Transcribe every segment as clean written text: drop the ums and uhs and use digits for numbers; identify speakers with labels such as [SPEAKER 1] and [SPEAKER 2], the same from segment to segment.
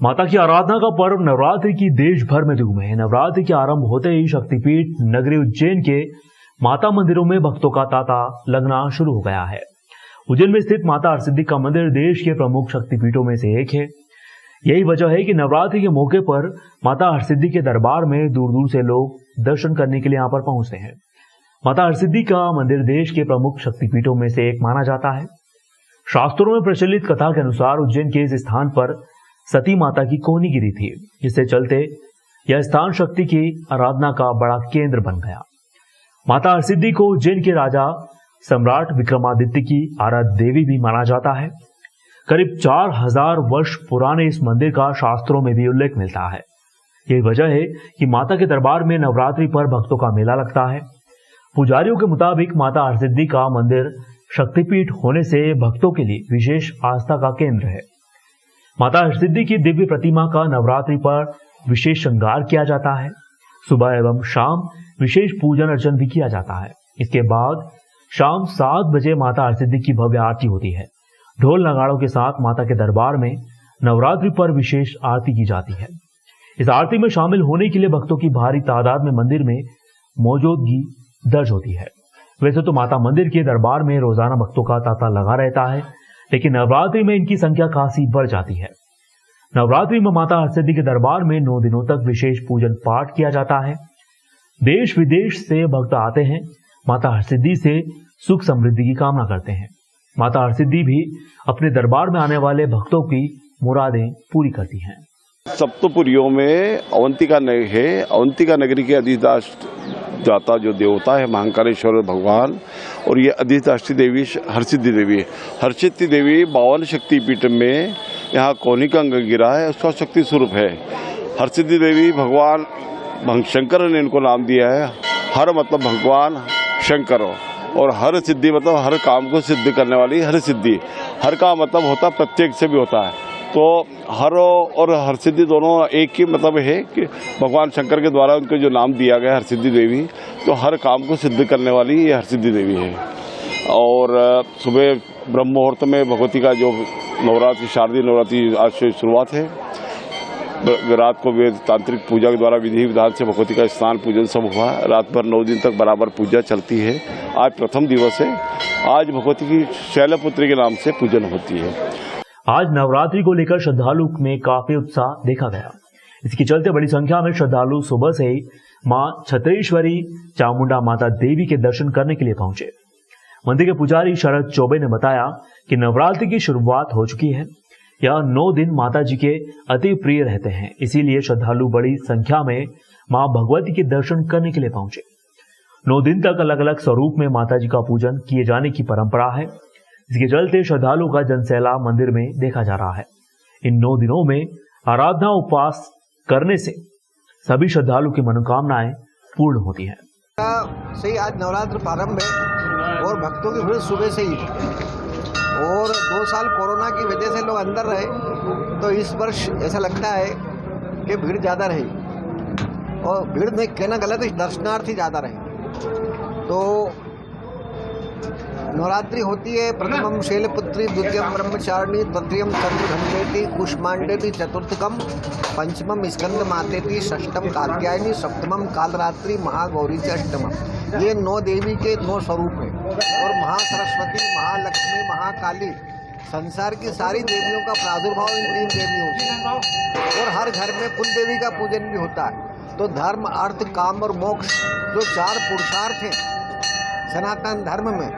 [SPEAKER 1] माता की आराधना का पर्व नवरात्रि की देश भर में धूम है। नवरात्रि के आरंभ होते ही शक्तिपीठ नगरी उज्जैन के माता मंदिरों में भक्तों का तांता लगना शुरू हो गया है। उज्जैन में स्थित माता हरसिद्धि का मंदिर देश के प्रमुख शक्तिपीठों में से एक है। यही वजह है कि नवरात्रि के मौके पर माता हरसिद्धि के दरबार में दूर दूर से लोग दर्शन करने के लिए यहाँ पर पहुंचते हैं। माता हरसिद्धि का मंदिर देश के प्रमुख शक्तिपीठों में से एक माना जाता है। शास्त्रों में प्रचलित कथा के अनुसार उज्जैन के इस स्थान पर सती माता की कोहनी गिरी थी, जिससे चलते यह स्थान शक्ति की आराधना का बड़ा केंद्र बन गया। माता हरसिद्धि को उज्जैन के राजा सम्राट विक्रमादित्य की आराध्य देवी भी माना जाता है। करीब 4000 वर्ष पुराने इस मंदिर का शास्त्रों में भी उल्लेख मिलता है। यही वजह है कि माता के दरबार में नवरात्रि पर भक्तों का मेला लगता है। पुजारियों के मुताबिक माता हरसिद्धि का मंदिर शक्तिपीठ होने से भक्तों के लिए विशेष आस्था का केंद्र है। माता हरसिद्धि की दिव्य प्रतिमा का नवरात्रि पर विशेष श्रृंगार किया जाता है। सुबह एवं शाम विशेष पूजन अर्चन भी किया जाता है। इसके बाद शाम 7 बजे माता हरसिद्धि की भव्य आरती होती है। ढोल नगाड़ों के साथ माता के दरबार में नवरात्रि पर विशेष आरती की जाती है। इस आरती में शामिल होने के लिए भक्तों की भारी तादाद में मंदिर में मौजूदगी दर्ज होती है। वैसे तो माता मंदिर के दरबार में रोजाना भक्तों का तांता लगा रहता है, लेकिन नवरात्रि में इनकी संख्या खासी बढ़ जाती है। नवरात्रि में माता हरसिद्धि के दरबार में 9 दिनों तक विशेष पूजन पाठ किया जाता है। देश विदेश से भक्त आते हैं, माता हरसिद्धि से सुख समृद्धि की कामना करते हैं। माता हरसिद्धि भी अपने दरबार में आने वाले भक्तों की मुरादें पूरी करती हैं।
[SPEAKER 2] सप्तपुरियों में अवंतिका है। अवंतिका नगरी के अधिष्ठाता जो देवता है महाकालेश्वर भगवान, और ये अधिष्ठात्री देवी हरसिद्धि देवी है। हरसिद्धि देवी 52 शक्तिपीठ में यहाँ कोहनी का अंग गिरा है, उसका शक्ति स्वरूप है। हरसिद्धि देवी भगवान शंकर ने इनको नाम दिया है। हर मतलब भगवान शंकर, और हर सिद्धि मतलब हर काम को सिद्ध करने वाली हर सिद्धि। हर का मतलब होता प्रत्येक से भी होता है, तो हर और हरसिद्धि दोनों एक ही मतलब है कि भगवान शंकर के द्वारा उनको जो नाम दिया गया हरसिद्धि देवी, तो हर काम को सिद्ध करने वाली ये हरसिद्धि देवी है। और सुबह ब्रह्म मुहूर्त में भगवती का जो नवरात्रि शारदीय नवरात्रि आज से शुरुआत है। रात को वेद तांत्रिक पूजा के द्वारा विधि विधान से भगवती का स्नान पूजन सब हुआ। रात भर 9 दिन तक बराबर पूजा चलती है। आज प्रथम दिवस है। आज भगवती की शैलपुत्री के नाम से पूजन होती है।
[SPEAKER 1] आज नवरात्रि को लेकर श्रद्धालु में काफी उत्साह देखा गया। इसके चलते बड़ी संख्या में श्रद्धालु सुबह से ही मां छत्रेश्वरी चामुंडा माता देवी के दर्शन करने के लिए पहुंचे। मंदिर के पुजारी शरद चौबे ने बताया कि नवरात्रि की शुरुआत हो चुकी है। यह 9 दिन माता जी के अति प्रिय रहते हैं, इसीलिए श्रद्धालु बड़ी संख्या में मां भगवती के दर्शन करने के लिए पहुंचे। 9 दिन तक अलग अलग स्वरूप में माता जी का पूजन किए जाने की परंपरा है। इसके चलते श्रद्धालुओं का जनसैलाब मंदिर में देखा जा रहा है। इन 9 दिनों में आराधना उपवास करने से सभी श्रद्धालु की मनोकामनाएं पूर्ण होती हैं।
[SPEAKER 3] से आज नवरात्र प्रारंभ है और भक्तों की भीड़ सुबह से ही, और 2 साल कोरोना की वजह से लोग अंदर रहे, तो इस वर्ष ऐसा लगता है कि भीड़ ज़्यादा रही, और भीड़ में कहना गलत है, दर्शनार्थी ज़्यादा रहे। तो नवरात्रि होती है। प्रथमम शैलपुत्री, द्वितीयम ब्रह्मचारिणी, तृतीयम चंद्रघंटेति, कुष्मांडेति, चतुर्थकम पंचमम स्कंद मातेति, षष्ठम कात्यायनी, सप्तमम कालरात्रि, महागौरी से अष्टमम। ये 9 देवी के 9 स्वरूप हैं, और महासरस्वती, महालक्ष्मी, महाकाली, संसार की सारी देवियों का प्रादुर्भाव इन 3 देवियों से। और हर घर में कुल देवी का पूजन भी होता है। तो धर्म, अर्थ, काम और मोक्ष जो 4 पुरुषार्थ हैं सनातन धर्म में,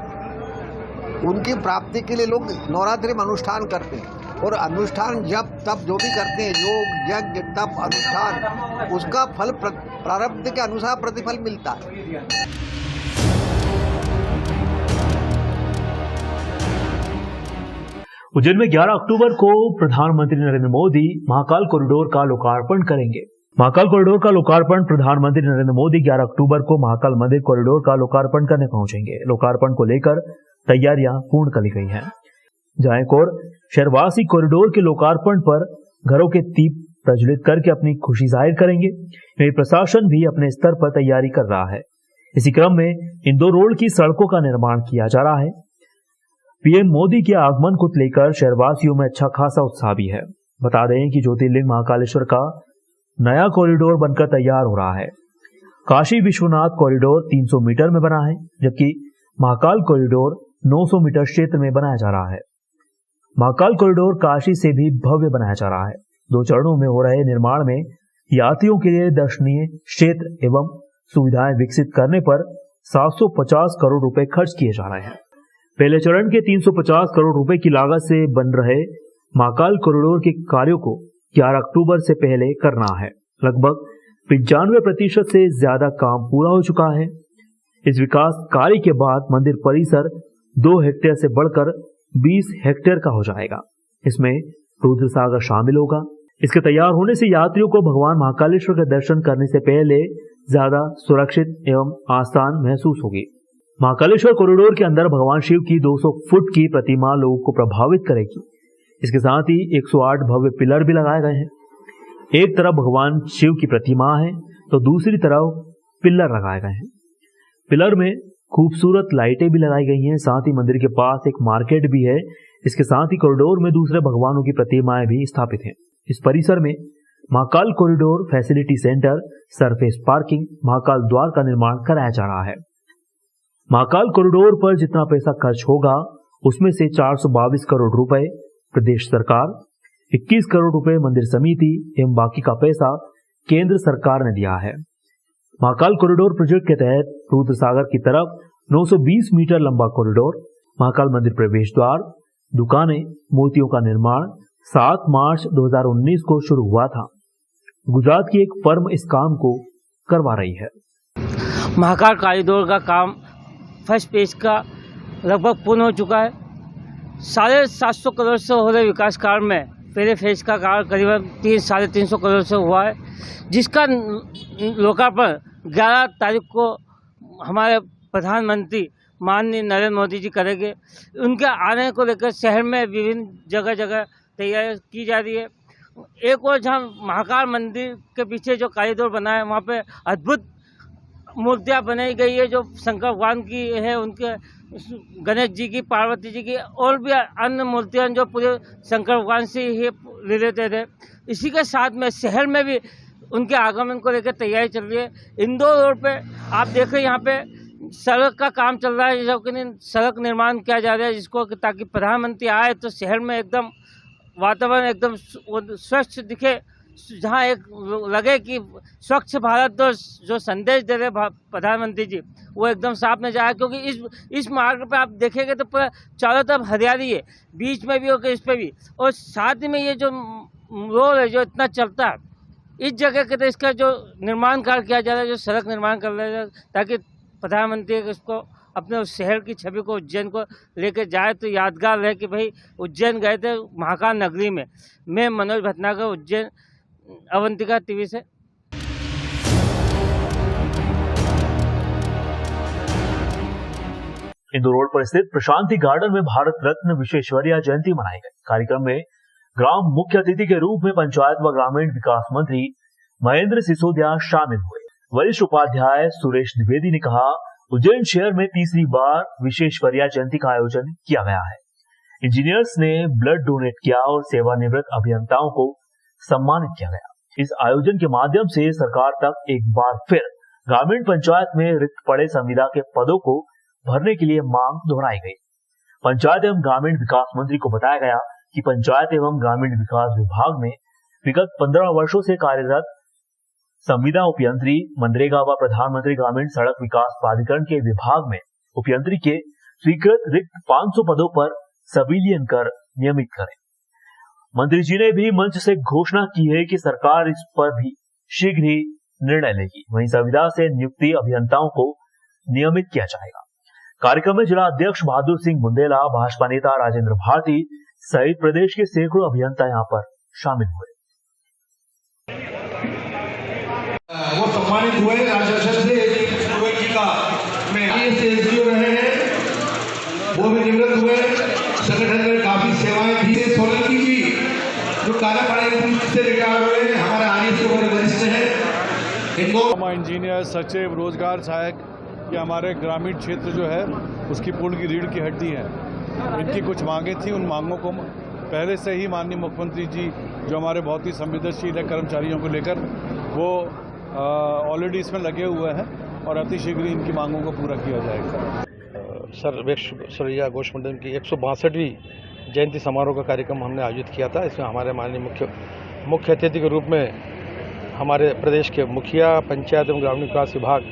[SPEAKER 3] उनकी प्राप्ति के लिए लोग नवरात्रि में अनुष्ठान करते हैं। और अनुष्ठान जब तब जो भी करते हैं, योग, यज्ञ, तप, अनुष्ठान, उसका फल प्रारब्ध के अनुसार प्रतिफल मिलता है।
[SPEAKER 1] उज्जैन में 11 अक्टूबर को प्रधानमंत्री नरेंद्र मोदी महाकाल कॉरिडोर का लोकार्पण करेंगे। महाकाल कॉरिडोर का लोकार्पण प्रधानमंत्री नरेंद्र मोदी 11 अक्टूबर को महाकाल मंदिर कॉरिडोर का लोकार्पण करने पहुंचेंगे। लोकार्पण को लेकर तैयारियां पूर्ण कर ली गई हैं। जहां एक और शहरवासी कॉरिडोर के लोकार्पण पर घरों के दीप प्रज्वलित करके अपनी खुशी जाहिर करेंगे। वहीं प्रशासन भी अपने स्तर पर तैयारी कर रहा है। इसी क्रम में इंदौर रोड की सड़कों का निर्माण किया जा रहा है। पीएम मोदी के आगमन को लेकर शहरवासियों में अच्छा खासा उत्साह भी है। बता दें कि ज्योतिर्लिंग महाकालेश्वर का नया कॉरिडोर बनकर तैयार हो रहा है। काशी विश्वनाथ कॉरिडोर 300 मीटर में बना है, जबकि महाकाल कॉरिडोर 900 मीटर क्षेत्र में बनाया जा रहा है। महाकाल कॉरिडोर काशी से भी भव्य बनाया जा रहा है। 2 चरणों में हो रहे निर्माण में यात्रियों के लिए दर्शनीय क्षेत्र एवं सुविधाएं विकसित करने पर 750 करोड़ रुपए खर्च किए जा रहे हैं। पहले चरण के 350 करोड़ रुपए की लागत से बन रहे महाकाल कॉरिडोर के कार्यों को 11 अक्टूबर से पहले करना है। लगभग 95% से ज्यादा काम पूरा हो चुका है। इस विकास कार्य के बाद मंदिर परिसर 2 हेक्टेयर से बढ़कर 20 हेक्टेयर का हो जाएगा। इसमें रुद्र सागर शामिल होगा। इसके तैयार होने से यात्रियों को भगवान महाकालेश्वर के दर्शन करने से पहले ज्यादा सुरक्षित एवं आसान महसूस होगी। महाकालेश्वर कॉरिडोर के अंदर भगवान शिव की 200 फुट की प्रतिमा लोगों को प्रभावित करेगी। इसके साथ ही 108 भव्य पिलर भी लगाए गए हैं। एक तरफ भगवान शिव की प्रतिमा है तो दूसरी तरफ पिलर लगाए गए हैं। पिलर में खूबसूरत लाइटें भी लगाई गई हैं। साथ ही मंदिर के पास एक मार्केट भी है। इसके साथ ही कॉरिडोर में दूसरे भगवानों की प्रतिमाएं भी स्थापित हैं। इस परिसर में Mahakal corridor facility centre, surface parking, Mahakal द्वार का निर्माण कराया जा रहा है। महाकाल कॉरिडोर पर जितना पैसा खर्च होगा उसमें से 422 करोड़ रुपए प्रदेश सरकार, 21 करोड़ रुपए मंदिर समिति एवं बाकी का पैसा केंद्र सरकार ने दिया है। महाकाल कॉरिडोर प्रोजेक्ट के तहत रुद्र सागर की तरफ 920 मीटर लंबा कॉरिडोर, महाकाल मंदिर प्रवेश द्वार, दुकानें, मूर्तियों का निर्माण 7 मार्च 2019 को शुरू हुआ था। गुजरात की एक फर्म इस काम को करवा रही है।
[SPEAKER 4] महाकाल कॉरिडोर का काम फर्स्ट फेज का लगभग पूर्ण हो चुका है। 750 करोड़ से हो रहे विकास कार्य में पहले फेज का कार्य करीबन 300-350 करोड़ से हुआ है, जिसका लोकार्पण 11 तारीख को हमारे प्रधानमंत्री माननीय नरेंद्र मोदी जी करेंगे। उनके आने को लेकर शहर में विभिन्न जगह जगह तैयारी की जा रही है। एक और जहाँ महाकाल मंदिर के पीछे जो कॉरिडोर बना है वहाँ पे अद्भुत मूर्तियाँ बनाई गई है जो शंकर भगवान की है, उनके गणेश जी की, पार्वती जी की और भी अन्य मूर्तियाँ जो पूरे शंकर भगवान से ही रिलेटेड है। इसी के साथ में शहर में भी उनके आगमन को लेकर तैयारी चल रही है। इंदौर रोड पे आप देख रहे हैं, यहाँ पे सड़क का काम चल रहा है, जो कि सड़क निर्माण किया जा रहा है, जिसको ताकि प्रधानमंत्री आए तो शहर में एकदम वातावरण एकदम स्वच्छ दिखे, जहाँ एक लगे कि स्वच्छ भारत जो संदेश दे रहे प्रधानमंत्री जी वो एकदम साफ नजर आए। क्योंकि इस मार्ग पे आप देखेंगे तो पूरा चारों तरफ हरियाली है, बीच में भी और इस पे भी, और साथ में ये जो रोड है जो इतना चलता है इस जगह के, तो इसका जो निर्माण कार्य किया जा रहा है, जो सड़क निर्माण कर रहा है, ताकि प्रधानमंत्री इसको अपने उस शहर की छवि को, उज्जैन को लेकर जाए तो यादगार रहे कि भाई उज्जैन गए थे महाकाल नगरी में। मैं मनोज भटनागर, उज्जैन, अवंतिका टीवी से।
[SPEAKER 1] इंदौर रोड पर स्थित प्रशांति गार्डन में भारत रत्न विश्वेश्वरैया जयंती मनाई गई। कार्यक्रम में ग्राम मुख्य अतिथि के रूप में पंचायत व ग्रामीण विकास मंत्री महेंद्र सिसोदिया शामिल हुए। वरिष्ठ उपाध्याय सुरेश द्विवेदी ने कहा, उज्जैन शहर में तीसरी बार विश्वेश्वरैया जयंती का आयोजन किया गया है। इंजीनियर्स ने ब्लड डोनेट किया और सेवानिवृत्त अभियंताओं को सम्मानित किया गया। इस आयोजन के माध्यम से सरकार तक एक बार फिर ग्रामीण पंचायत में रिक्त पड़े संविदा के पदों को भरने के लिए मांग दोहराई गई। पंचायत एवं ग्रामीण विकास मंत्री को बताया गया कि पंचायत एवं ग्रामीण विकास विभाग में विगत 15 वर्षों से कार्यरत संविदा उपयंत्री मनरेगा व प्रधानमंत्री ग्रामीण सड़क विकास प्राधिकरण के विभाग में उपयंत्री के स्वीकृत रिक्त 500 पदों पर संविलियन कर नियमित करें। मंत्री जी ने भी मंच से घोषणा की है कि सरकार इस पर भी शीघ्र ही निर्णय लेगी। वहीं संविदा से नियुक्ति अभियंताओं को नियमित किया जाएगा। कार्यक्रम में जिला अध्यक्ष बहादुर सिंह बुंदेला, भाजपा नेता राजेंद्र भारती सहित प्रदेश के सैकड़ों अभियंता यहां पर शामिल हुए।
[SPEAKER 5] वो सम्मानित हुए राजस्व से जी का में रहे हैं, वो भी निवृत्त हुए। संगठन में काफी सेवाएं दी। सोलंकी जी जो कार्यपालिका से रिटायर हुए, हमारे आर्य से बड़े वरिष्ठ हैं। इंदौर
[SPEAKER 6] इंजीनियर, सचिव, रोजगार सहायक, ये हमारे ग्रामीण क्षेत्र जो है उसकी पूर्ण की रीढ़ की हड्डी है। इनकी कुछ मांगे थी, उन मांगों को पहले से ही माननीय मुख्यमंत्री जी जो हमारे बहुत ही संवेदनशील है कर्मचारियों को लेकर, वो ऑलरेडी इसमें लगे हुए हैं और अतिशीघ्र इनकी मांगों को पूरा किया जाएगा।
[SPEAKER 7] सर विश्वेश्वरैया घोष मंडल की 162वीं जयंती समारोह का कार्यक्रम हमने आयोजित किया था। इसमें हमारे माननीय मुख्य अतिथि के रूप में हमारे प्रदेश के मुखिया, पंचायत एवं ग्रामीण विकास विभाग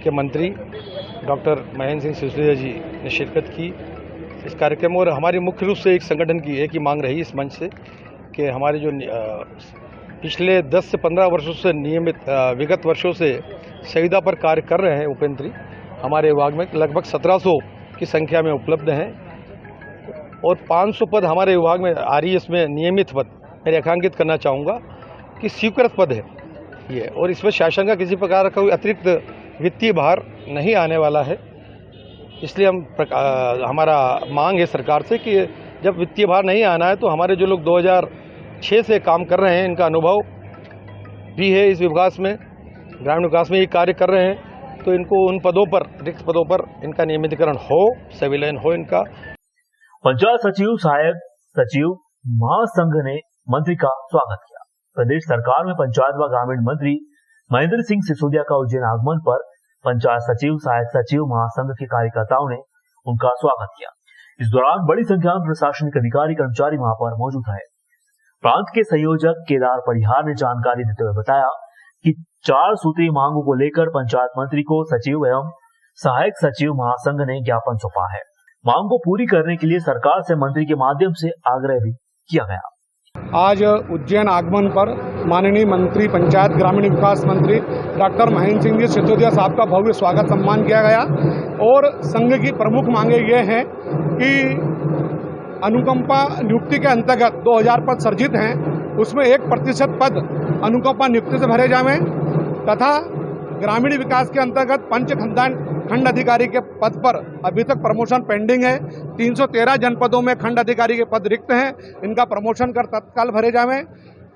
[SPEAKER 7] के मंत्री डॉक्टर महेंद्र सिंह सिसोदिया जी ने शिरकत की इस कार्यक्रम में। और हमारी मुख्य रूप से एक संगठन की एक ही मांग रही इस मंच से कि हमारे जो पिछले 10 से 15 वर्षों से नियमित विगत वर्षों से संविदा पर कार्य कर रहे हैं उपेंद्री, हमारे विभाग में लगभग 1700 की संख्या में उपलब्ध हैं और 500 पद हमारे विभाग में RES में नियमित पद मैं रेखांकित करना चाहूँगा कि स्वीकृत पद है ये, और इसमें शासन का किसी प्रकार का कोई अतिरिक्त वित्तीय भार नहीं आने वाला है। इसलिए हमारा मांग है सरकार से कि जब वित्तीय भार नहीं आना है तो हमारे जो लोग 2006 से काम कर रहे हैं, इनका अनुभव भी है इस विकास में, ग्रामीण विकास में ये कार्य कर रहे हैं, तो इनको उन पदों पर, रिक्त पदों पर इनका नियमितीकरण हो, संविलियन हो इनका।
[SPEAKER 1] पंचायत सचिव, सहायक सचिव, महासंघ ने मंत्री का स्वागत किया। प्रदेश सरकार में पंचायत व ग्रामीण मंत्री महेंद्र सिंह सिसोदिया का उज्जैन आगमन पर पंचायत सचिव, सहायक सचिव, महासंघ के कार्यकर्ताओं ने उनका स्वागत किया। इस दौरान बड़ी संख्या में प्रशासनिक अधिकारी, कर्मचारी वहां पर मौजूद रहे। प्रांत के संयोजक केदार परिहार ने जानकारी देते हुए बताया कि 4 सूत्रीय मांगों को लेकर पंचायत मंत्री को सचिव एवं सहायक सचिव महासंघ ने ज्ञापन सौंपा है। मांग को पूरी करने के लिए सरकार से मंत्री के माध्यम से आग्रह भी किया गया।
[SPEAKER 8] आज उज्जैन आगमन पर माननीय मंत्री, पंचायत ग्रामीण विकास मंत्री डॉक्टर महेंद्र सिंह जी सिसोदिया साहब का भव्य स्वागत सम्मान किया गया और संघ की प्रमुख मांगे ये हैं कि अनुकंपा नियुक्ति के अंतर्गत 2000 पद सर्जित हैं, उसमें 1% पद अनुकंपा नियुक्ति से भरे जावें तथा ग्रामीण विकास के अंतर्गत पंच खंड अधिकारी के पद पर अभी तक प्रमोशन पेंडिंग है। 313 जनपदों में खंड अधिकारी के पद रिक्त हैं, इनका प्रमोशन कर तत्काल भरे जावें।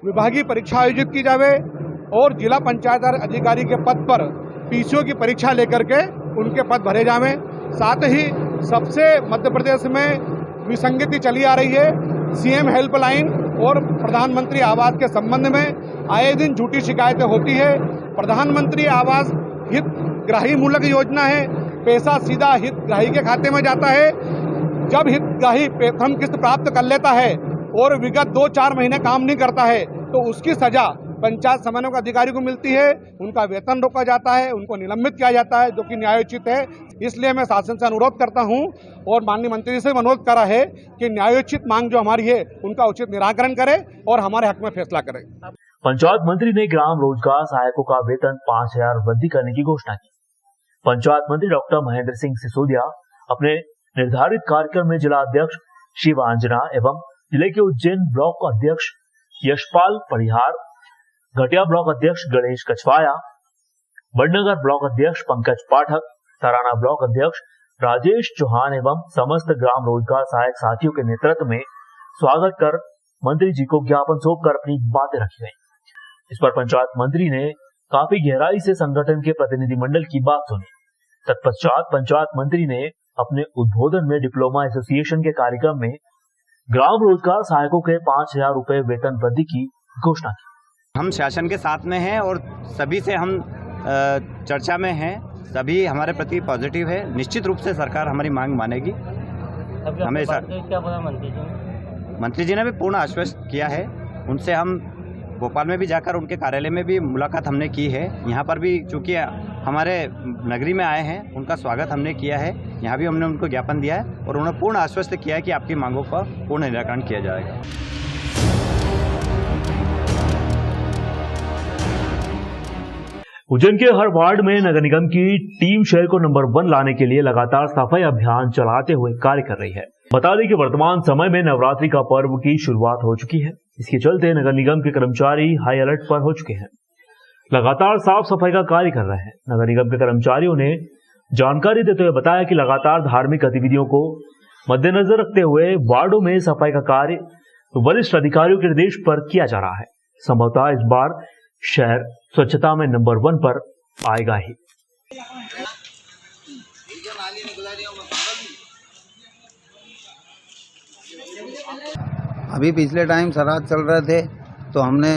[SPEAKER 8] विभागीय परीक्षा आयोजित की जावे और जिला पंचायत अधिकारी के पद पर PCO की परीक्षा लेकर के उनके पद भरे जावें। साथ ही सबसे मध्य प्रदेश में विसंगति चली आ रही है, CM हेल्पलाइन और प्रधानमंत्री आवास के संबंध में आए दिन झूठी शिकायतें होती है। प्रधानमंत्री आवास हितग्राही मूलक योजना है, पैसा सीधा हितग्राही के खाते में जाता है। जब हितग्राही प्रथम किस्त प्राप्त कर लेता है और विगत 2-4 महीने काम नहीं करता है तो उसकी सजा पंचायत समन्वयक अधिकारी को मिलती है, उनका वेतन रोका जाता है, उनको निलंबित किया जाता है, जो कि न्यायोचित है। इसलिए मैं शासन से अनुरोध करता हूं और माननीय मंत्री से अनुरोध करा है कि न्यायोचित मांग जो हमारी है उनका उचित निराकरण करें और हमारे हक में फैसला करें।
[SPEAKER 1] पंचायत मंत्री ने ग्राम रोजगार सहायकों का वेतन 5000 वृद्धि करने की घोषणा की। पंचायत मंत्री डॉक्टर महेंद्र सिंह सिसोदिया अपने निर्धारित कार्यक्रम में जिला अध्यक्ष शिवांजना एवं जिले के उज्जैन ब्लॉक अध्यक्ष यशपाल परिहार, घटिया ब्लॉक अध्यक्ष गणेश कछवाया, बड़नगर ब्लॉक अध्यक्ष पंकज पाठक, तराना ब्लॉक अध्यक्ष राजेश चौहान एवं समस्त ग्राम रोजगार सहायक साथियों के नेतृत्व में स्वागत कर मंत्री जी को ज्ञापन सौंपकर अपनी बातें रखी गई। इस पर पंचायत मंत्री ने काफी गहराई से संगठन के प्रतिनिधिमंडल की बात सुनी। तत्पश्चात पंचायत मंत्री ने अपने उद्बोधन में डिप्लोमा एसोसिएशन के कार्यक्रम में ग्राम रोजगार सहायकों के 5000 रुपए वेतन वृद्धि की घोषणा की।
[SPEAKER 9] हम शासन के साथ में हैं और सभी से हम चर्चा में हैं, सभी हमारे प्रति पॉजिटिव है। निश्चित रूप से सरकार हमारी मांग मानेगी। हमेशा
[SPEAKER 4] क्या बोला
[SPEAKER 9] मंत्री जी ने भी पूर्ण आश्वस्त किया है। उनसे हम भोपाल में भी जाकर उनके कार्यालय में भी मुलाकात हमने की है। यहाँ पर भी चूँकि हमारे नगरी में आए हैं, उनका स्वागत हमने किया है। यहाँ भी हमने उनको ज्ञापन दिया है और उन्होंने पूर्ण आश्वस्त किया है कि आपकी मांगों का पूर्ण निराकरण किया जाएगा।
[SPEAKER 1] उज्जैन के हर वार्ड में नगर निगम की टीम शहर को नंबर 1 लाने के लिए लगातार सफाई अभियान चलाते हुए कार्य कर रही है। बता दें कि वर्तमान समय में नवरात्रि का पर्व की शुरुआत हो चुकी है। इसके चलते नगर निगम के कर्मचारी हाई अलर्ट पर हो चुके हैं, लगातार साफ सफाई का कार्य कर रहे हैं। नगर निगम के कर्मचारियों ने जानकारी देते हुए बताया कि लगातार धार्मिक गतिविधियों को मद्देनजर रखते हुए वार्डों में सफाई का कार्य वरिष्ठ अधिकारियों के निर्देश पर किया जा रहा है। संभवतः इस बार शहर स्वच्छता में नंबर 1 पर आएगा ही।
[SPEAKER 10] अभी पिछले टाइम श्राद्ध चल रहे थे तो हमने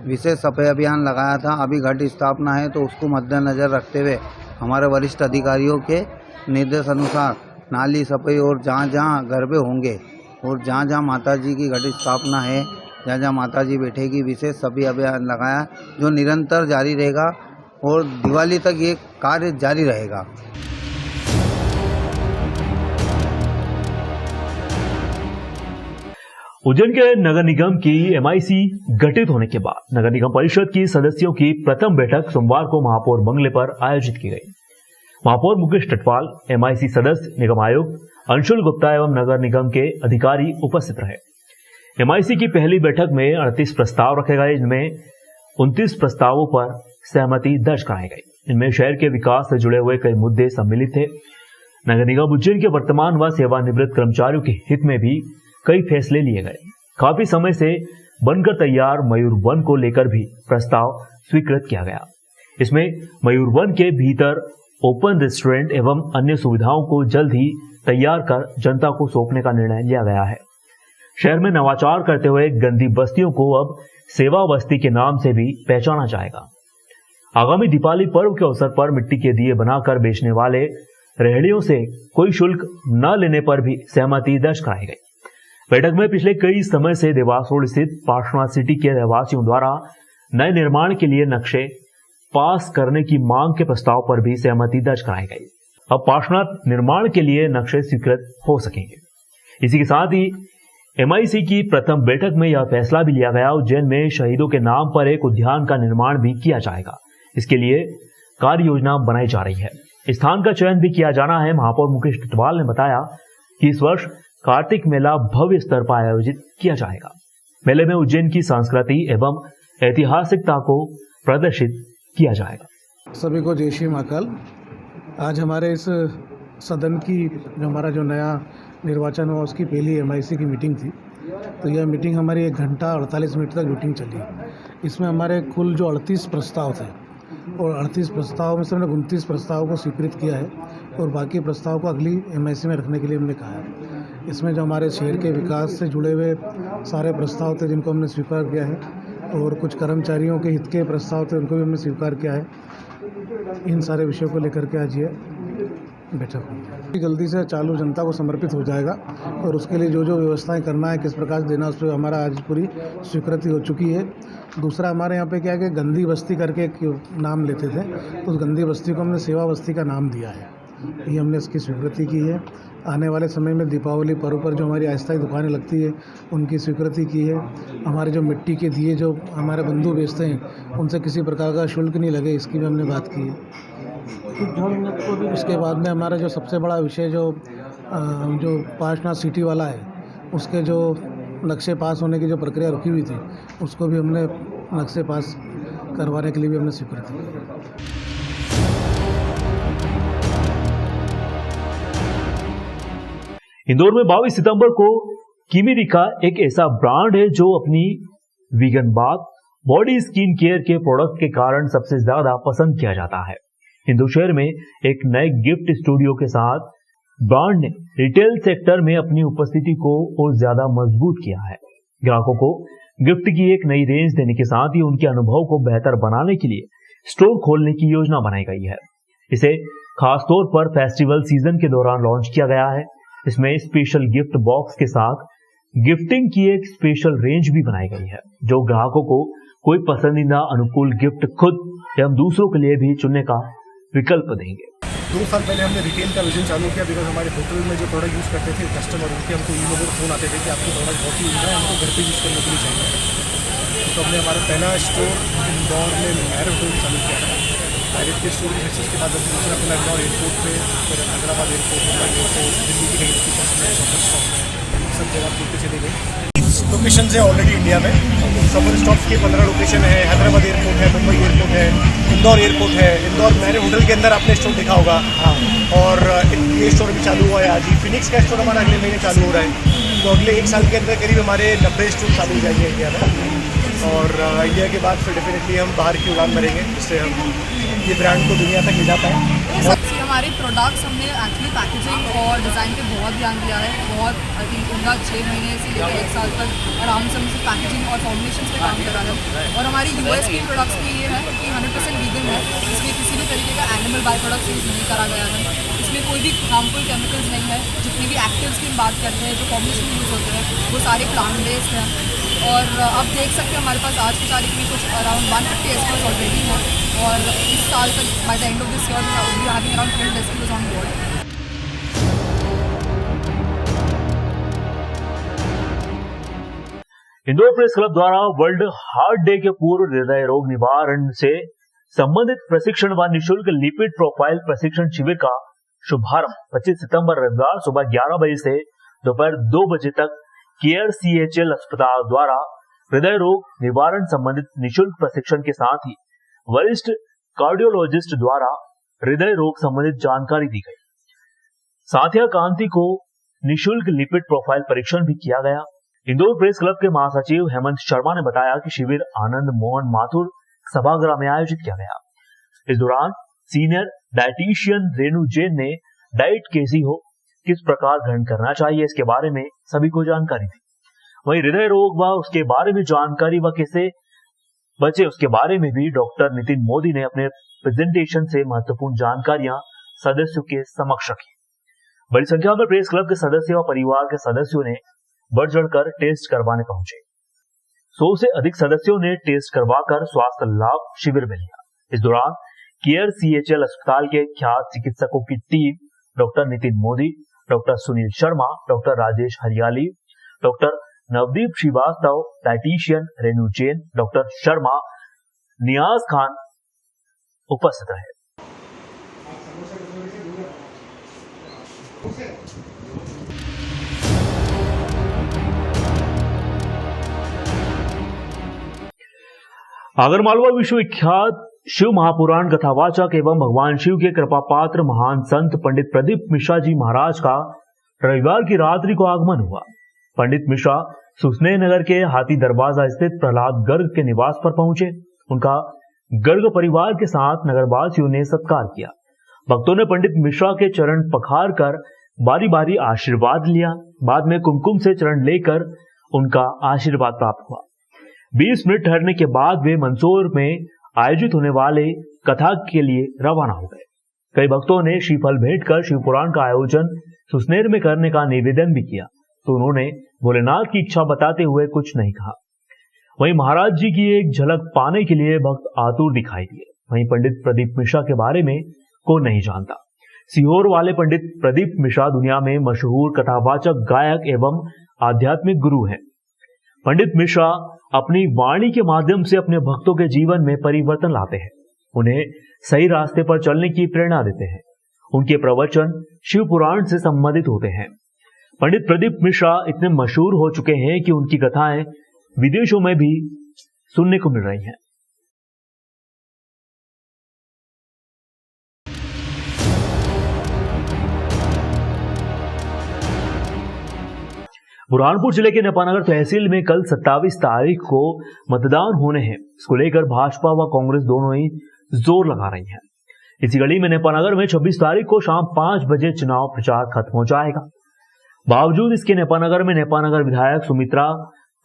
[SPEAKER 10] विशेष सफाई अभियान लगाया था। अभी घट स्थापना है तो उसको मद्देनज़र रखते हुए हमारे वरिष्ठ अधिकारियों के निर्देश अनुसार नाली सफाई और जहाँ जहाँ गरबे होंगे और जहाँ जहाँ माता जी की घट स्थापना है, जहाँ जहाँ माता जी बैठेगी, विशेष सफाई अभियान लगाया जो निरंतर जारी रहेगा और दिवाली तक ये कार्य जारी रहेगा।
[SPEAKER 1] उज्जैन के नगर निगम की MIC गठित होने के बाद नगर निगम परिषद की सदस्यों की प्रथम बैठक सोमवार को महापौर बंगले पर आयोजित की गई। महापौर मुकेश टटवाल, MIC सदस्य, निगम आयुक्त अंशुल गुप्ता एवं नगर निगम के अधिकारी उपस्थित रहे। MIC की पहली बैठक में 38 प्रस्ताव रखे गए, इनमें 29 प्रस्तावों पर सहमति दर्ज कराई गई। इनमें शहर के विकास से जुड़े हुए कई मुद्दे सम्मिलित थे। नगर निगम उज्जैन के वर्तमान व सेवानिवृत्त कर्मचारियों के हित में भी कई फैसले लिए गए। काफी समय से बनकर तैयार मयूर वन को लेकर भी प्रस्ताव स्वीकृत किया गया। इसमें मयूर वन के भीतर ओपन रेस्टोरेंट एवं अन्य सुविधाओं को जल्द ही तैयार कर जनता को सौंपने का निर्णय लिया गया है। शहर में नवाचार करते हुए गंदी बस्तियों को अब सेवा बस्ती के नाम से भी पहचाना जाएगा। आगामी दीपावली पर्व के अवसर पर मिट्टी के दिए बनाकर बेचने वाले रेहड़ियों से कोई शुल्क न लेने पर भी सहमति दर्ज कराई गई। बैठक में पिछले कई समय से देवास रोड स्थित पार्श्वनाथ सिटी के रहवासियों द्वारा नए निर्माण के लिए नक्शे पास करने की मांग के प्रस्ताव पर भी सहमति दर्ज कराई गई। अब पार्श्वनाथ निर्माण के लिए नक्शे स्वीकृत हो सकेंगे। इसी के साथ ही MIC की प्रथम बैठक में यह फैसला भी लिया गया, उज्जैन में शहीदों के नाम पर एक उद्यान का निर्माण भी किया जाएगा। इसके लिए कार्य योजना बनाई जा रही है। स्थान का चयन भी किया जाना है। महापौर मुकेश टटवाल ने बताया कि इस वर्ष कार्तिक मेला भव्य स्तर पर आयोजित किया जाएगा। मेले में उज्जैन की संस्कृति एवं ऐतिहासिकता को प्रदर्शित किया जाएगा।
[SPEAKER 8] सभी को जय श्री महाकाल। आज हमारे इस सदन की जो नया निर्वाचन हुआ उसकी पहली MIC की मीटिंग थी। तो यह मीटिंग हमारी 1 घंटा 48 मिनट तक मीटिंग चली। इसमें हमारे कुल जो 38 प्रस्ताव थे और 38 प्रस्ताव में से हमने 29 प्रस्ताव को स्वीकृत किया है और बाकी प्रस्ताव को अगली MIC में रखने के लिए हमने कहा है। इसमें जो हमारे शहर के विकास से जुड़े हुए सारे प्रस्ताव थे जिनको हमने स्वीकार किया है और कुछ कर्मचारियों के हित के प्रस्ताव थे उनको भी हमने स्वीकार किया है। इन सारे विषयों को लेकर के आज ये बैठक हुई। जल्दी से चालू जनता को समर्पित हो जाएगा और उसके लिए जो जो व्यवस्थाएं करना है, किस प्रकार से देना, उस पर हमारा आज पूरी स्वीकृति हो चुकी है। दूसरा हमारे यहाँ पे क्या है कि गंदी बस्ती करके एक नाम लेते थे, उस गंदी बस्ती को हमने सेवा बस्ती का नाम दिया है। ये हमने इसकी स्वीकृति की है। आने वाले समय में दीपावली पर्व पर जो हमारी अस्थायी दुकानें लगती है उनकी स्वीकृति की है। हमारे जो मिट्टी के दिए जो हमारे बंधु बेचते हैं उनसे किसी प्रकार का शुल्क नहीं लगे, इसकी भी हमने बात की है। उसके बाद में हमारा जो सबसे बड़ा विषय जो पार्श्वनाथ सिटी वाला है उसके जो नक्शे पास होने की जो प्रक्रिया रुकी हुई थी उसको भी हमने नक्शे पास करवाने के लिए भी हमने स्वीकृति की।
[SPEAKER 1] इंदौर में 22 सितंबर को किमिरिका एक ऐसा ब्रांड है जो अपनी vegan bath, body skin care के प्रोडक्ट के कारण सबसे ज्यादा पसंद किया जाता है। हिंदू शहर में एक नए गिफ्ट स्टूडियो के साथ ब्रांड ने रिटेल सेक्टर में अपनी उपस्थिति को और ज्यादा मजबूत किया है। ग्राहकों को गिफ्ट की एक नई रेंज देने के साथ ही उनके अनुभव को बेहतर बनाने के लिए स्टोर खोलने की योजना बनाई गई है। इसे खासतौर पर फेस्टिवल सीजन के दौरान लॉन्च किया गया है। इसमें स्पेशल गिफ्ट बॉक्स के साथ गिफ्टिंग की एक स्पेशल रेंज भी बनाई गई है जो ग्राहकों को कोई पसंदीदा अनुकूल गिफ्ट खुद एवं दूसरों के लिए भी चुनने का विकल्प देंगे।
[SPEAKER 11] 2 साल पहले हमने रिटेल का विजन चालू किया बिकॉज हमारे होटल में जो प्रोडक्ट यूज़ करते थे कस्टमर उनके हमको ईमेल और फ़ोन आते थे कि आपके प्रोडक्ट बहुत ही उम्दा है, हमको घर पे यूज़ करने के लिए चाहिए। तो हमने हमारा पहला स्टोर इंदौर में मैरिट होटल चालू किया था। मैरिट के स्टोर सक्सेस के बाद दूसरा अपना इंदौर एयरपोर्ट पे, फिर हैदराबाद एयरपोर्ट, मुंबई एयरपोर्ट, दिल्ली की सब जगह खुलते चले गए। लोकेशन है ऑलरेडी इंडिया में, समर स्टॉप्स के 15 लोकेशन है। हैदराबाद एयरपोर्ट है, मुंबई एयरपोर्ट है, इंदौर एयरपोर्ट है। इंदौर मैरिट होटल के अंदर आपने स्टोर देखा होगा। हाँ, और ये स्टोर भी चालू हुआ है आज ही। फिनिक्स का स्टोर हमारा अगले महीने चालू हो रहा है। तो अगले 1 साल के अंदर करीब हमारे 90 स्टोर चालू हो जाएंगे इंडिया में। और इंडिया के बाद फिर डेफिनेटली हम बाहर की उड़ान भरेंगे, जिससे हम ये ब्रांड को दुनिया तक ले जा पाएँ।
[SPEAKER 12] हमारे प्रोडक्ट्स हमने एक्चुअली पैकेजिंग और डिज़ाइन पे बहुत ध्यान दिया है। बहुत आई थिंक उनका 6 महीने से लेकर 1 साल तक आराम से हमसे पैकेजिंग और फॉर्मुलेशन पे काम करा है। और हमारी यूएस के प्रोडक्ट्स में ये है कि 100% वीगन है, इसमें किसी भी तरीके का एनिमल बाई प्रोडक्ट यूज़ नहीं करा गया है। इसमें कोई भी हार्मफुल केमिकल्स नहीं है। जितने भी एक्टिव्स की बात करते हैं, जो फॉर्मुलेशन यूज़ होते हैं, वो सारे प्लांट बेस्ड हैं। और आप देख सकते हैं हमारे पास आज की तारीख में कुछ अराउंड 150 SKUs ऑलरेडी हैं, और इस साल तक by the end of this year we are having around 12 SKUs on board.
[SPEAKER 1] Indore press club द्वारा वर्ल्ड हार्ट डे के पूर्व हृदय रोग निवारण से संबंधित प्रशिक्षण व निःशुल्क लिपिड प्रोफाइल प्रशिक्षण शिविर का शुभारंभ 25 सितंबर रविवार सुबह 11 बजे से दोपहर 2 बजे तक केयर CHL अस्पताल द्वारा हृदय रोग निवारण संबंधित निःशुल्क प्रशिक्षण के साथ ही वरिष्ठ कार्डियोलॉजिस्ट द्वारा हृदय रोग संबंधित जानकारी दी गई। साथिया कांति को निःशुल्क लिपिड प्रोफाइल परीक्षण भी किया गया। इंदौर प्रेस क्लब के महासचिव हेमंत शर्मा ने बताया कि शिविर आनंद मोहन माथुर सभागृह में आयोजित किया गया। इस दौरान सीनियर डाइटिशियन रेणु जैन ने डाइट कैसी हो, किस प्रकार ग्रहण करना चाहिए, इसके बारे में सभी को जानकारी दी। वहीं हृदय रोग व उसके बारे में जानकारी व कैसे बचे उसके बारे में भी डॉक्टर नितिन मोदी ने अपने प्रेजेंटेशन से महत्वपूर्ण जानकारियां सदस्यों के समक्ष रखी। बड़ी संख्या में प्रेस क्लब के सदस्य व परिवार के सदस्यों ने बढ़ चढ़कर टेस्ट करवाने पहुंचे। 100 से अधिक सदस्यों ने टेस्ट करवाकर स्वास्थ्य लाभ शिविर में लिया। इस दौरान केयर CHL अस्पताल के ख्यात चिकित्सकों की team doctor Nitin Modi, doctor Sunil Sharma, doctor Rajesh Hariyali, doctor Navdeep Srivastava, dietitian Renu Jain, doctor Sharma, Niyaz Khan उपस्थित रहे। आगरमालवा विश्वविख्यात शिव महापुराण कथावाचक एवं भगवान शिव के कृपा पात्र महान संत पंडित प्रदीप मिश्रा जी महाराज का रविवार की रात्रि को आगमन हुआ। पंडित मिश्रा सुसनेर नगर के हाथी दरवाजा स्थित प्रहलाद गर्ग के निवास पर पहुंचे। उनका गर्ग परिवार के साथ नगरवासियों ने सत्कार किया। भक्तों ने पंडित मिश्रा के चरण पखार कर बारी बारी आशीर्वाद लिया। बाद में कुमकुम से चरण लेकर उनका आशीर्वाद प्राप्त हुआ। 20 मिनट ठहरने के बाद वे मंदसौर में आयोजित होने वाले कथा के लिए रवाना हो गए। कई भक्तों ने श्रीफल भेंट कर शिव पुराण का आयोजन सुसनेर में करने का निवेदन भी किया, तो उन्होंने भोलेनाथ की इच्छा बताते हुए कुछ नहीं कहा। वहीं महाराज जी की एक झलक पाने के लिए भक्त आतुर दिखाई दिए। वहीं पंडित प्रदीप मिश्रा के बारे में कौन नहीं जानता। सीहोर वाले पंडित प्रदीप मिश्रा दुनिया में मशहूर कथावाचक, गायक एवं आध्यात्मिक गुरु हैं। पंडित मिश्रा अपनी वाणी के माध्यम से अपने भक्तों के जीवन में परिवर्तन लाते हैं, उन्हें सही रास्ते पर चलने की प्रेरणा देते हैं। उनके प्रवचन शिव पुराण से संबंधित होते हैं। पंडित प्रदीप मिश्रा इतने मशहूर हो चुके हैं कि उनकी कथाएं विदेशों में भी सुनने को मिल रही हैं। बुरहानपुर जिले के नेपानगर तहसील में कल 27 तारीख को मतदान होने हैं। इसको लेकर भाजपा व कांग्रेस दोनों ही जोर लगा रही हैं। इसी कड़ी में नेपानगर में 26 तारीख को शाम 5 बजे चुनाव प्रचार खत्म हो जाएगा। बावजूद इसके नेपानगर में नेपानगर विधायक सुमित्रा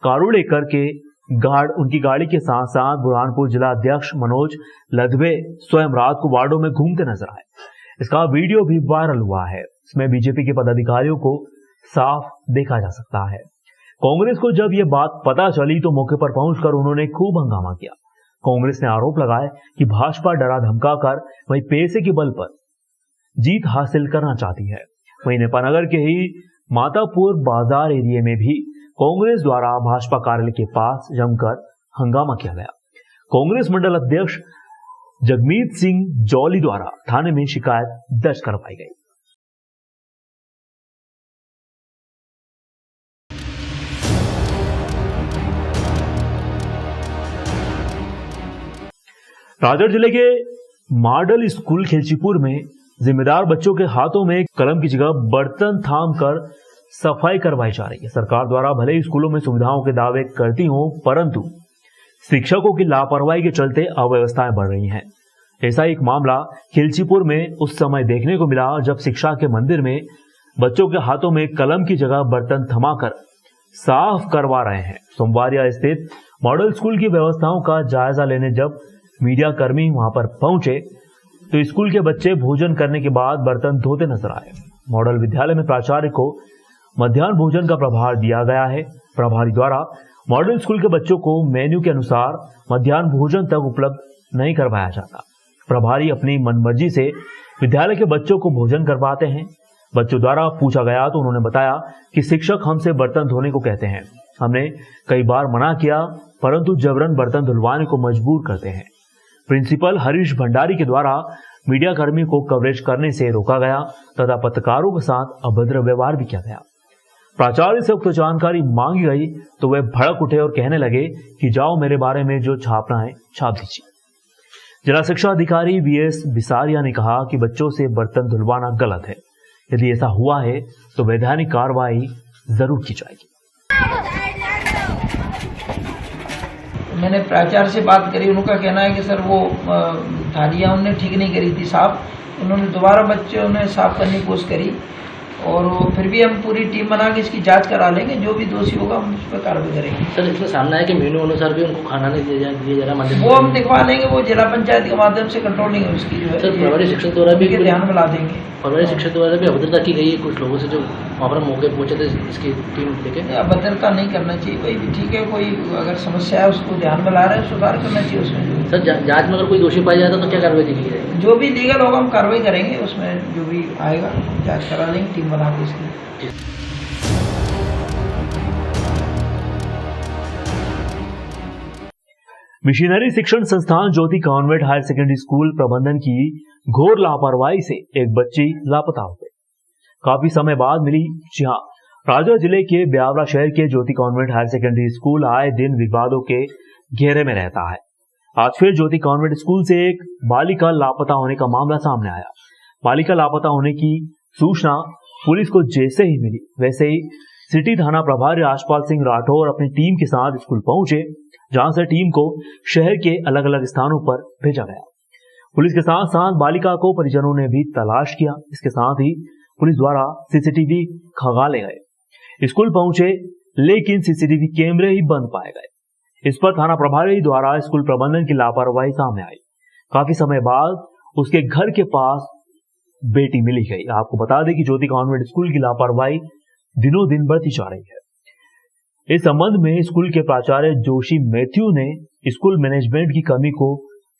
[SPEAKER 1] कारुड़ेकर के उनकी गाड़ी के साथ साथ बुरहानपुर जिला अध्यक्ष मनोज लदवे स्वयं रात को वार्डों में घूमते नजर आए। इसका वीडियो भी वायरल हुआ है। इसमें बीजेपी के पदाधिकारियों को साफ देखा जा सकता है। कांग्रेस को जब यह बात पता चली तो मौके पर पहुंचकर उन्होंने खूब हंगामा किया। कांग्रेस ने आरोप लगाया कि भाजपा डरा धमकाकर वही पैसे के बल पर जीत हासिल करना चाहती है। वहीं नेपानगर के ही मातापुर बाजार एरिया में भी कांग्रेस द्वारा भाजपा कार्यालय के पास जमकर हंगामा किया गया। कांग्रेस मंडल अध्यक्ष जगमीत सिंह जौली द्वारा थाने में शिकायत दर्ज करवाई गई। राजगढ़ जिले के मॉडल स्कूल खिलचीपुर में जिम्मेदार बच्चों के हाथों में कलम की जगह बर्तन थाम कर सफाई करवाई जा रही है। सरकार द्वारा भले ही स्कूलों में सुविधाओं के दावे करती हो, परंतु शिक्षकों की लापरवाही के चलते अव्यवस्थाएं बढ़ रही हैं। ऐसा एक मामला खिलचीपुर में उस समय देखने को मिला जब शिक्षा के मंदिर में बच्चों के हाथों में कलम की जगह बर्तन थमाकर साफ करवा रहे हैं। सोमवारिया स्थित मॉडल स्कूल की व्यवस्थाओं का जायजा लेने जब मीडिया कर्मी वहां पर पहुंचे तो स्कूल के बच्चे भोजन करने के बाद बर्तन धोते नजर आए। मॉडल विद्यालय में प्राचार्य को मध्याह्न भोजन का प्रभार दिया गया है। प्रभारी द्वारा मॉडल स्कूल के बच्चों को मेन्यू के अनुसार मध्याह्न भोजन तक उपलब्ध नहीं करवाया जाता। प्रभारी अपनी मनमर्जी से विद्यालय के बच्चों को भोजन करवाते हैं। बच्चों द्वारा पूछा गया तो उन्होंने बताया कि शिक्षक हमसे बर्तन धोने को कहते हैं। हमने कई बार मना किया परंतु जबरन बर्तन धुलवाने को मजबूर करते हैं। प्रिंसिपल हरीश भंडारी के द्वारा मीडिया कर्मी को कवरेज करने से रोका गया तथा पत्रकारों के साथ अभद्र व्यवहार भी किया गया। प्राचार्य से उक्त जानकारी मांगी गई तो वे भड़क उठे और कहने लगे कि जाओ मेरे बारे में जो छापना है छाप दीजिए। जिला शिक्षा अधिकारी वीएस बिसारिया ने कहा कि बच्चों से बर्तन धुलवाना गलत है। यदि ऐसा हुआ है तो वैधानिक कार्रवाई जरूर की जाएगी।
[SPEAKER 13] मैंने प्राचार्य से बात करी, उनका कहना है कि सर वो थालियाँ उन्होंने ठीक नहीं करी थी साफ। उन्होंने दोबारा बच्चों ने साफ करने की कोशिश करी और फिर भी हम पूरी टीम बना के इसकी जांच करा लेंगे। जो भी दोषी होगा हम उस पर कार्रवाई करेंगे।
[SPEAKER 14] सर इसमें सामना है कि मेनू अनुसार भी उनको खाना नहीं दिया जा रहा,
[SPEAKER 13] वो हम दिखवा लेंगे। वो जिला पंचायत के माध्यम से कंट्रोलिंग है उसकी जो है।
[SPEAKER 14] सर प्रभारी शिक्षक द्वारा भी
[SPEAKER 13] ध्यान में ला देंगे।
[SPEAKER 14] प्रभारी शिक्षक द्वारा भी अभद्रता की गई है कुछ लोगों से जो वहाँ पर मौके पहुंचे थे इसकी टीम लेके।
[SPEAKER 13] अभद्रता नहीं करना चाहिए, कोई भी ठीक है। कोई अगर समस्या है उसको ध्यान में ला रहे हैं, सुधार करना चाहिए उसमें।
[SPEAKER 14] सर जांच में अगर कोई दोषी पाया जाता तो क्या कार्रवाई की जाएगी?
[SPEAKER 13] जो भी लीगल होगा हम कार्रवाई करेंगे, उसमें जो भी आएगा जांच करा लेंगे टीम बना के इसकी।
[SPEAKER 1] मिशनरी शिक्षण संस्थान ज्योति कॉन्वेंट हायर सेकेंडरी स्कूल प्रबंधन की घोर लापरवाही से एक बच्ची लापता हो गई। काफी समय बाद मिली। जी हां, राजौर जिले के ब्यावरा शहर के ज्योति कॉन्वेंट हायर सेकेंडरी स्कूल आए दिन विवादों के घेरे में रहता है। आज फिर ज्योति कॉन्वेंट स्कूल से एक बालिका लापता होने का मामला सामने आया। बालिका लापता होने की सूचना पुलिस को जैसे ही मिली वैसे ही सिटी थाना प्रभारी राजपाल सिंह राठौर अपनी टीम के साथ स्कूल पहुंचे, जहां से टीम को शहर के अलग अलग स्थानों पर भेजा गया। पुलिस के साथ साथ बालिका को परिजनों ने भी तलाश किया। इसके साथ ही पुलिस द्वारा सीसीटीवी खंगाले गए। स्कूल पहुंचे लेकिन सीसीटीवी कैमरे ही बंद पाए गए। इस पर थाना प्रभारी द्वारा स्कूल प्रबंधन की लापरवाही सामने आई। काफी समय बाद उसके घर के पास बेटी मिली गई। आपको बता दें कि ज्योति कॉन्वेंट स्कूल की लापरवाही दिनों दिन बढ़ती जा रही है। इस संबंध में स्कूल के प्राचार्य जोशी मैथ्यू ने स्कूल मैनेजमेंट की कमी को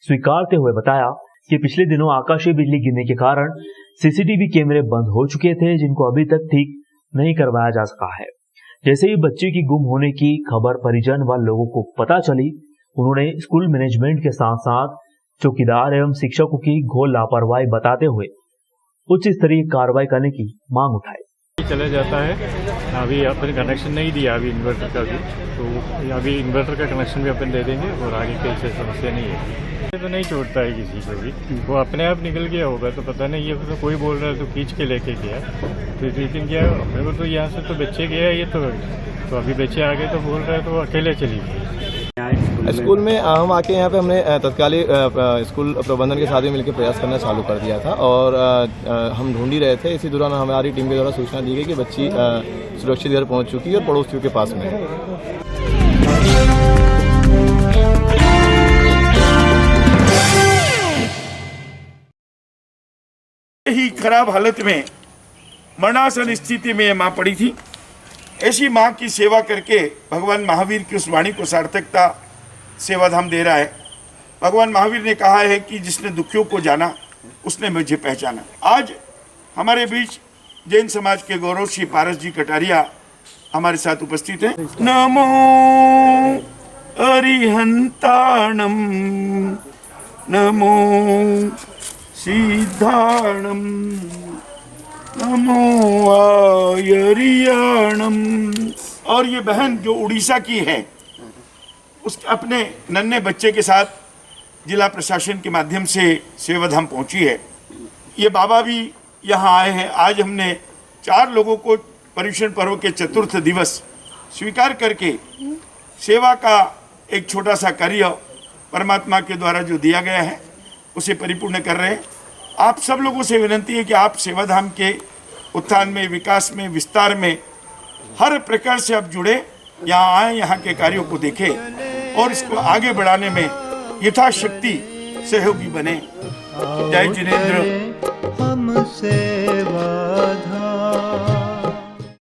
[SPEAKER 1] स्वीकारते हुए बताया कि पिछले दिनों आकाशीय बिजली गिरने के कारण सीसीटीवी कैमरे बंद हो चुके थे, जिनको अभी तक ठीक नहीं करवाया जा सका है। जैसे ही बच्चे की गुम होने की खबर परिजन व लोगों को पता चली, उन्होंने स्कूल मैनेजमेंट के साथ साथ चौकीदार एवं शिक्षकों की घोर लापरवाही बताते हुए उच्च स्तरीय कार्रवाई करने की मांग उठाई।
[SPEAKER 15] चला जाता है, अभी अपन कनेक्शन नहीं दिया अभी इन्वर्टर का भी, तो अभी इन्वर्टर का कनेक्शन भी अपन दे देंगे और आगे कोई से समस्या नहीं है। तो नहीं छोड़ता है किसी को भी, वो अपने आप निकल गया होगा तो पता नहीं। ये तो कोई बोल रहा है तो खींच के लेके गया, तो लेकिन क्या अपने को तो यहाँ से तो बच्चे गया ये तो अभी बच्चे आ गए तो बोल रहे हैं तो अकेले चली गई।
[SPEAKER 16] स्कूल में हम आके यहाँ पे हमने तत्कालीन स्कूल प्रबंधन के साथ भी मिलकर प्रयास करना चालू कर दिया था और हम ढूंढ ही रहे थे। इसी दौरान हमारी टीम के द्वारा सूचना दी गई कि बच्ची सुरक्षित घर पहुँच चुकी है और पड़ोसियों के पास में है।
[SPEAKER 17] ही खराब हालत में मरणासन स्थिति में माँ पड़ी थी। ऐसी माँ की सेवा करके भगवान महावीर की उस वाणी को सार्थकता सेवाधाम दे रहा है। भगवान महावीर ने कहा है कि जिसने दुखियों को जाना उसने मुझे पहचाना। आज हमारे बीच जैन समाज के गौरव श्री पारस जी कटारिया हमारे साथ उपस्थित हैं। नमो अरिहंताणम नमो सिद्धाणम नमो आयरियाणम। और ये बहन जो उड़ीसा की है, उस अपने नन्हे बच्चे के साथ जिला प्रशासन के माध्यम से सेवाधाम पहुंची है। ये बाबा भी यहाँ आए हैं। आज हमने 4 लोगों को पर्युषण पर्व के चतुर्थ दिवस स्वीकार करके सेवा का एक छोटा सा कार्य परमात्मा के द्वारा जो दिया गया है उसे परिपूर्ण कर रहे हैं। आप सब लोगों से विनती है कि आप सेवाधाम के उत्थान में, विकास में, विस्तार में हर प्रकार से आप जुड़े, यहाँ आए, यहाँ के कार्यों को देखें और इसको आगे बढ़ाने में यथाशक्ति सहयोगी बने। जय जिनेंद्र।
[SPEAKER 18] हम सेवाधाम।